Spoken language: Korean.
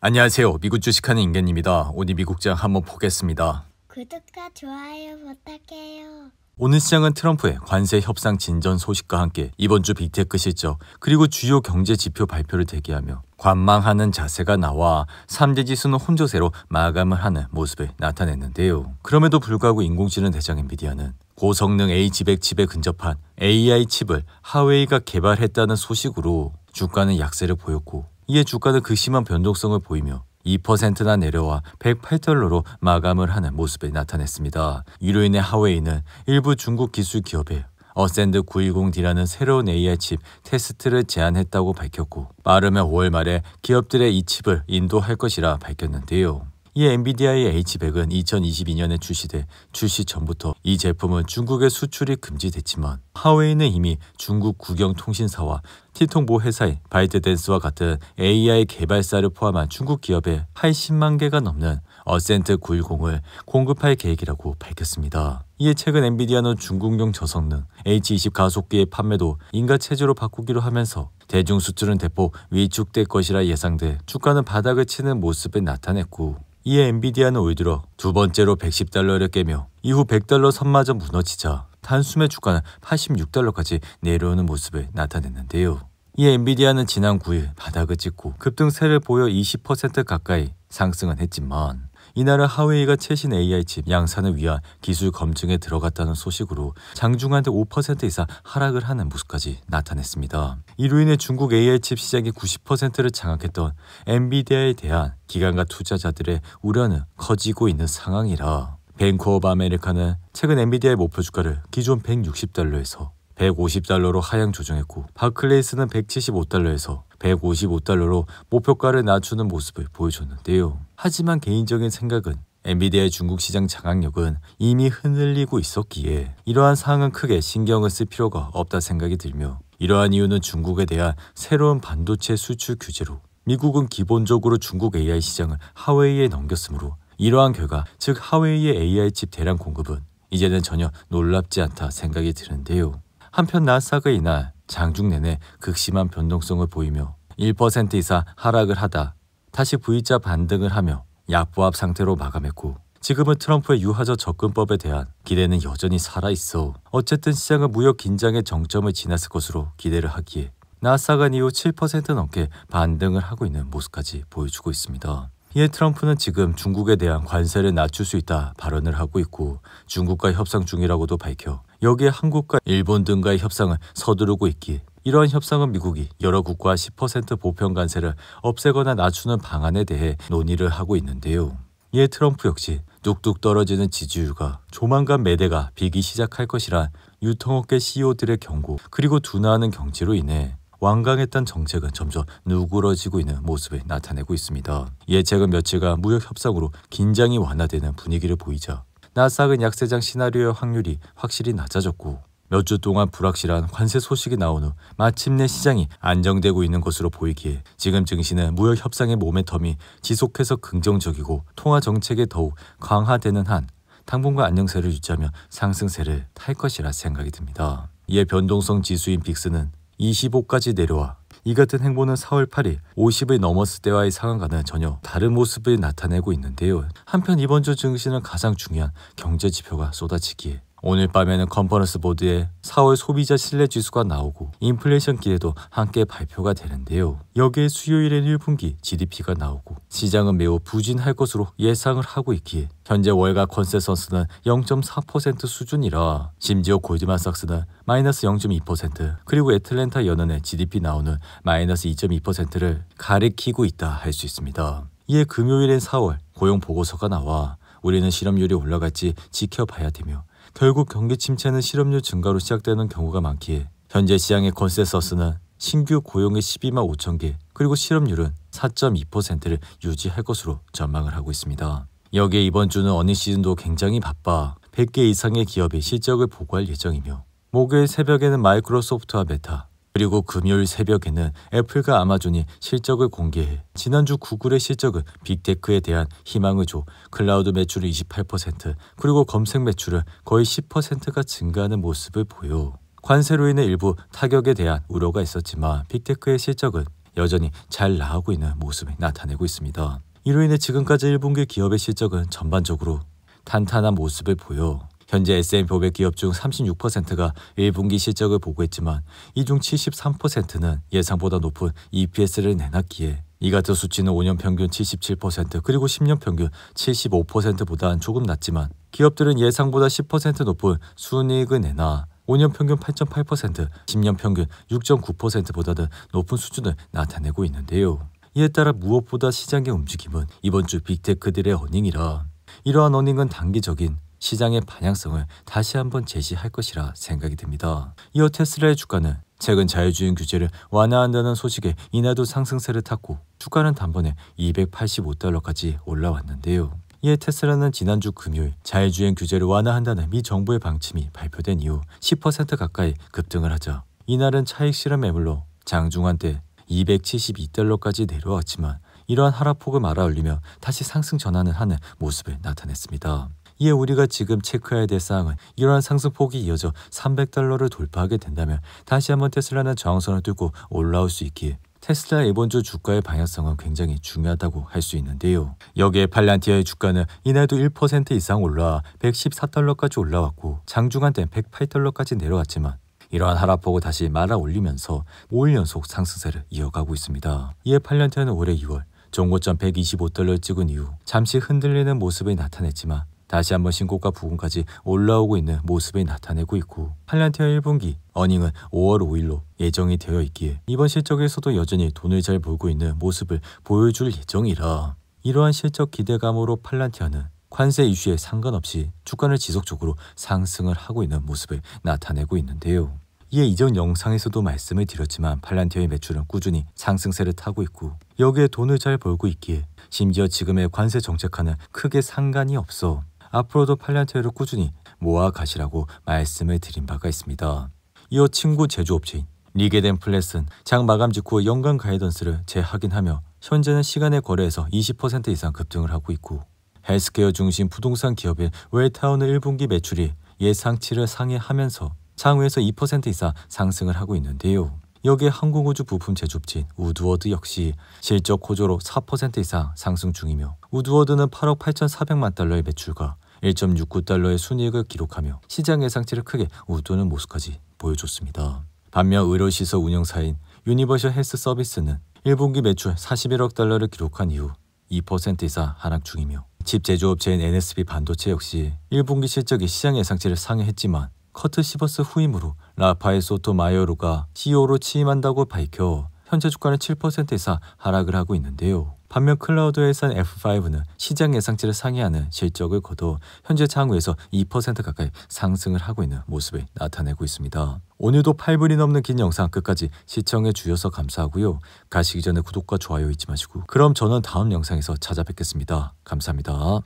안녕하세요. 미국 주식하는 임견입니다. 오늘 미국장 한번 보겠습니다. 구독과 좋아요 부탁해요. 오늘 시장은 트럼프의 관세 협상 진전 소식과 함께 이번 주 빅테크 실적 그리고 주요 경제 지표 발표를 대기하며 관망하는 자세가 나와 3대 지수는 혼조세로 마감을 하는 모습을 나타냈는데요. 그럼에도 불구하고 인공지능 대장 엔비디아는 고성능 H100 칩에 근접한 AI 칩을 하웨이가 개발했다는 소식으로 주가는 약세를 보였고, 이에 주가는 극심한 변동성을 보이며 2%나 내려와 108달러로 마감을 하는 모습을 나타냈습니다. 이로 인해 하웨이는 일부 중국 기술 기업에 어센드 910D라는 새로운 AI 칩 테스트를 제안했다고 밝혔고, 빠르면 5월 말에 기업들의 이 칩을 인도할 것이라 밝혔는데요. 이에 엔비디아의 H100은 2022년에 출시돼 출시 전부터 이 제품은 중국의 수출이 금지됐지만, 하웨이는 이미 중국 국영통신사와 티통보 회사인 바이트댄스와 같은 AI 개발사를 포함한 중국 기업에 80만 개가 넘는 어센트 910을 공급할 계획이라고 밝혔습니다. 이에 최근 엔비디아는 중국용 저성능 H20 가속기의 판매도 인가체제로 바꾸기로 하면서 대중 수출은 대폭 위축될 것이라 예상돼 주가는 바닥을 치는 모습을 나타냈고, 이에 엔비디아는 올 들어 두 번째로 110달러를 깨며 이후 100달러 선마저 무너지자 단숨에 주가는 86달러까지 내려오는 모습을 나타냈는데요. 이에 엔비디아는 지난 9일 바닥을 찍고 급등세를 보여 20% 가까이 상승은 했지만, 이날은 하웨이가 최신 AI 칩 양산을 위한 기술 검증에 들어갔다는 소식으로 장중한테 5% 이상 하락을 하는 모습까지 나타냈습니다. 이로 인해 중국 AI 칩 시장의 90%를 장악했던 엔비디아에 대한 기관과 투자자들의 우려는 커지고 있는 상황이라, 뱅크 오브 아메리카는 최근 엔비디아의 목표 주가를 기존 160달러에서 150달러로 하향 조정했고, 바클레이스는 175달러에서 155달러로 목표가를 낮추는 모습을 보여줬는데요. 하지만 개인적인 생각은 엔비디아의 중국 시장 장악력은 이미 흔들리고 있었기에 이러한 상황은 크게 신경을 쓸 필요가 없다 생각이 들며, 이러한 이유는 중국에 대한 새로운 반도체 수출 규제로 미국은 기본적으로 중국 AI 시장을 하웨이에 넘겼으므로, 이러한 결과 즉 하웨이의 AI 칩 대량 공급은 이제는 전혀 놀랍지 않다 생각이 드는데요. 한편 나스닥은 이날 장중 내내 극심한 변동성을 보이며 1% 이상 하락을 하다 다시 V자 반등을 하며 약보합 상태로 마감했고, 지금은 트럼프의 유화적 접근법에 대한 기대는 여전히 살아있어 어쨌든 시장은 무역 긴장의 정점을 지났을 것으로 기대를 하기에 나스닥은 이후 7% 넘게 반등을 하고 있는 모습까지 보여주고 있습니다. 이에 트럼프는 지금 중국에 대한 관세를 낮출 수 있다 발언을 하고 있고, 중국과 협상 중이라고도 밝혀 여기에 한국과 일본 등과의 협상을 서두르고 있기에 이러한 협상은 미국이 여러 국가와 10% 보편 관세를 없애거나 낮추는 방안에 대해 논의를 하고 있는데요. 이에 트럼프 역시 뚝뚝 떨어지는 지지율과 조만간 매대가 비기 시작할 것이란 유통업계 CEO들의 경고, 그리고 둔화하는 경제로 인해 완강했던 정책은 점점 누그러지고 있는 모습을 나타내고 있습니다. 이에 최근 며칠간 무역 협상으로 긴장이 완화되는 분위기를 보이자 나스닥은 약세장 시나리오의 확률이 확실히 낮아졌고, 몇 주 동안 불확실한 관세 소식이 나온 후 마침내 시장이 안정되고 있는 것으로 보이기에 지금 증시는 무역 협상의 모멘텀이 지속해서 긍정적이고 통화 정책에 더욱 강화되는 한 당분간 안정세를 유지하며 상승세를 탈 것이라 생각이 듭니다. 이에 변동성 지수인 빅스는 25까지 내려와 이 같은 행보는 4월 8일 50을 넘었을 때와의 상황과는 전혀 다른 모습을 나타내고 있는데요. 한편 이번 주 증시는 가장 중요한 경제 지표가 쏟아지기에 오늘 밤에는 컨퍼런스 보드에 4월 소비자 신뢰지수가 나오고 인플레이션 기대도 함께 발표가 되는데요. 여기에 수요일엔 1분기 GDP가 나오고 시장은 매우 부진할 것으로 예상을 하고 있기에 현재 월가 컨센서스는 0.4% 수준이라, 심지어 골드만삭스는 마이너스 0.2% 그리고 애틀랜타 연은의 GDP 나오는 마이너스 2.2%를 가리키고 있다 할 수 있습니다. 이에 금요일엔 4월 고용 보고서가 나와 우리는 실업률이 올라갈지 지켜봐야 되며, 결국 경기 침체는 실업률 증가로 시작되는 경우가 많기에 현재 시장의 컨센서스는 신규 고용의 12만 5천 개 그리고 실업률은 4.2%를 유지할 것으로 전망을 하고 있습니다. 여기에 이번 주는 어닝 시즌도 굉장히 바빠 100개 이상의 기업이 실적을 보고할 예정이며, 목요일 새벽에는 마이크로소프트와 메타, 그리고 금요일 새벽에는 애플과 아마존이 실적을 공개해 지난주 구글의 실적은 빅테크에 대한 희망을 줘 클라우드 매출을 28% 그리고 검색 매출은 거의 10%가 증가하는 모습을 보여 관세로 인해 일부 타격에 대한 우려가 있었지만 빅테크의 실적은 여전히 잘 나가고 있는 모습을 나타내고 있습니다. 이로 인해 지금까지 1분기 기업의 실적은 전반적으로 탄탄한 모습을 보여 현재 S&P 500 기업 중 36%가 1분기 실적을 보고했지만 이 중 73%는 예상보다 높은 EPS를 내놨기에 이 같은 수치는 5년 평균 77% 그리고 10년 평균 75%보다는 조금 낮지만 기업들은 예상보다 10% 높은 순이익을 내놔 5년 평균 8.8%, 10년 평균 6.9%보다는 높은 수준을 나타내고 있는데요. 이에 따라 무엇보다 시장의 움직임은 이번 주 빅테크들의 어닝이라 이러한 어닝은 단기적인 시장의 방향성을 다시 한번 제시할 것이라 생각이 듭니다. 이어 테슬라의 주가는 최근 자율주행 규제를 완화한다는 소식에 이날도 상승세를 탔고 주가는 단번에 285달러까지 올라왔는데요. 이에 테슬라는 지난주 금요일 자율주행 규제를 완화한다는 미 정부의 방침이 발표된 이후 10% 가까이 급등을 하자 이날은 차익 실현 매물로 장중한 때 272달러까지 내려왔지만 이러한 하락폭을 말아올리며 다시 상승 전환을 하는 모습을 나타냈습니다. 이에 우리가 지금 체크해야 될 사항은 이러한 상승폭이 이어져 300달러를 돌파하게 된다면 다시 한번 테슬라는 저항선을 뚫고 올라올 수 있기에 테슬라 이번 주 주가의 방향성은 굉장히 중요하다고 할 수 있는데요. 여기에 팔란티아의 주가는 이날도 1% 이상 올라 114달러까지 올라왔고 장중한 때 108달러까지 내려왔지만 이러한 하락폭을 다시 말아올리면서 5일 연속 상승세를 이어가고 있습니다. 이에 팔란티아는 올해 2월 종고점 125달러를 찍은 이후 잠시 흔들리는 모습을 나타냈지만 다시 한번 신고가 부근까지 올라오고 있는 모습을 나타내고 있고 팔란티아 1분기 어닝은 5월 5일로 예정이 되어 있기에 이번 실적에서도 여전히 돈을 잘 벌고 있는 모습을 보여줄 예정이라 이러한 실적 기대감으로 팔란티아는 관세 이슈에 상관없이 주가를 지속적으로 상승을 하고 있는 모습을 나타내고 있는데요. 이에 이전 영상에서도 말씀을 드렸지만 팔란티아의 매출은 꾸준히 상승세를 타고 있고 여기에 돈을 잘 벌고 있기에 심지어 지금의 관세 정책과는 크게 상관이 없어 앞으로도 팔란티아를 꾸준히 모아가시라고 말씀을 드린 바가 있습니다. 이어 친구 제조업체인 리게덴 플랫은 장 마감 직후 연간 가이던스를 재확인하며 현재는 시간의 거래에서 20% 이상 급등을 하고 있고 헬스케어 중심 부동산 기업인 웰타운의 1분기 매출이 예상치를 상회하면서 장외에서 2% 이상 상승을 하고 있는데요. 여기에 항공우주 부품 제조업체인 우드워드 역시 실적 호조로 4% 이상 상승 중이며 우드워드는 8억 8,400만 달러의 매출과 1.69달러의 순이익을 기록하며 시장 예상치를 크게 웃도는 모습까지 보여줬습니다. 반면 의료시설 운영사인 유니버셜 헬스 서비스는 1분기 매출 41억 달러를 기록한 이후 2% 이상 하락 중이며 칩 제조업체인 NSB 반도체 역시 1분기 실적이 시장 예상치를 상회했지만 커트 시버스 후임으로 라파엘 소토마요로가 CEO로 취임한다고 밝혀 현재 주가는 7% 이상 하락을 하고 있는데요. 반면 클라우드 회사인 F5는 시장 예상치를 상회하는 실적을 거둬 현재 장외에서 2% 가까이 상승을 하고 있는 모습을 나타내고 있습니다. 오늘도 8분이 넘는 긴 영상 끝까지 시청해 주셔서 감사하고요. 가시기 전에 구독과 좋아요 잊지 마시고 그럼 저는 다음 영상에서 찾아뵙겠습니다. 감사합니다.